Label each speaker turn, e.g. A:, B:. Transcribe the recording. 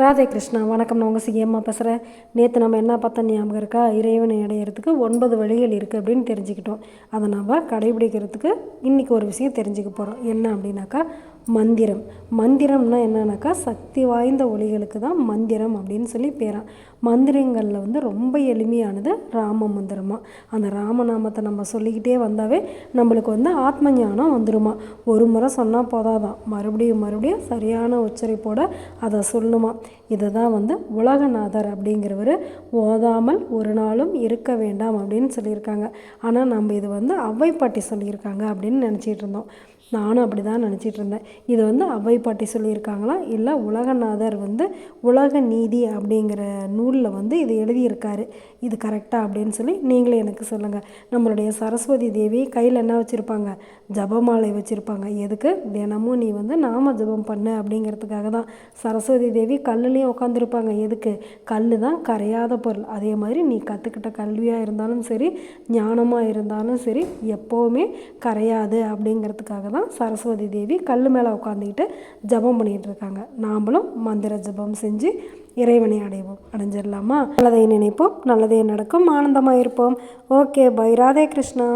A: ராதே கிருஷ்ணா. வணக்கம். நான் உங்கள் சிஎம்மா பேசுகிறேன். நேற்று நம்ம என்ன பார்த்தோம் ஞாபகம் இருக்கா? இறைவனை அடையிறதுக்கு 9 வழிகள் இருக்குது அப்படின்னு தெரிஞ்சுக்கிட்டோம். அதை நம்ம கடைபிடிக்கிறதுக்கு இன்றைக்கி ஒரு விஷயம் தெரிஞ்சுக்க போகிறோம். என்ன அப்படின்னாக்கா மந்திரம். மந்திரம்னா என்னன்னாக்கா சக்தி வாய்ந்த ஒலிகளுக்கு தான் மந்திரம் அப்படின்னு சொல்லி பேரான். மந்திரங்களில் ரொம்ப எளிமையானது ராம மந்திரமா. அந்த ராமநாமத்தை நம்ம சொல்லிக்கிட்டே வந்தாவே நம்மளுக்கு ஆத்ம ஞானம் வந்துடுமா. ஒரு முறை சொன்னால் போதாதான், மறுபடியும் மறுபடியும் சரியான உச்சரிப்போடு அதை சொல்லணுமா. இதை தான் உலகநாதர் அப்படிங்கிறவர் ஓதாமல் ஒரு நாளும் இருக்க வேண்டாம் அப்படின்னு சொல்லியிருக்காங்க. ஆனால் நம்ம இது அவ்வை பாட்டி சொல்லியிருக்காங்க அப்படின்னு நினச்சிட்டு இருந்தோம். நானும் அப்படி தான் நினச்சிட்டு இருந்தேன். இது அவ்வை பாட்டி சொல்லியிருக்காங்களா, இல்லை உலகநாதர் உலக நீதி அப்படிங்கிற நூலில் இது எழுதியிருக்காரு. இது கரெக்டாக அப்படின்னு சொல்லி நீங்களே எனக்கு சொல்லுங்கள். நம்மளுடைய சரஸ்வதி தேவி கையில் என்ன வச்சுருப்பாங்க? ஜபமாலை வச்சுருப்பாங்க. எதுக்கு? தினமும் நீ நாம ஜபம் பண்ணு அப்படிங்கிறதுக்காக தான். சரஸ்வதி தேவி கல்லுலேயும் உட்காந்துருப்பாங்க. எதுக்கு? கல் தான் கரையாத பொருள். அதே மாதிரி நீ கற்றுக்கிட்ட கல்வியாக இருந்தாலும் சரி, ஞானமாக இருந்தாலும் சரி, எப்போவுமே கரையாது அப்படிங்கிறதுக்காக தான் சரஸ்வதி தேவி கல் மேலே உட்காந்துக்கிட்டு ஜபம் பண்ணிகிட்டு இருக்காங்க. நாமளும் மந்திர ஜபம் செஞ்சு இறைவனை அடைஞ்சிடலாமா? நல்லதை நினைப்போம், நல்லதே நடக்கும், ஆனந்தமாக இருப்போம். Okay, bye. ராதே கிருஷ்ணா.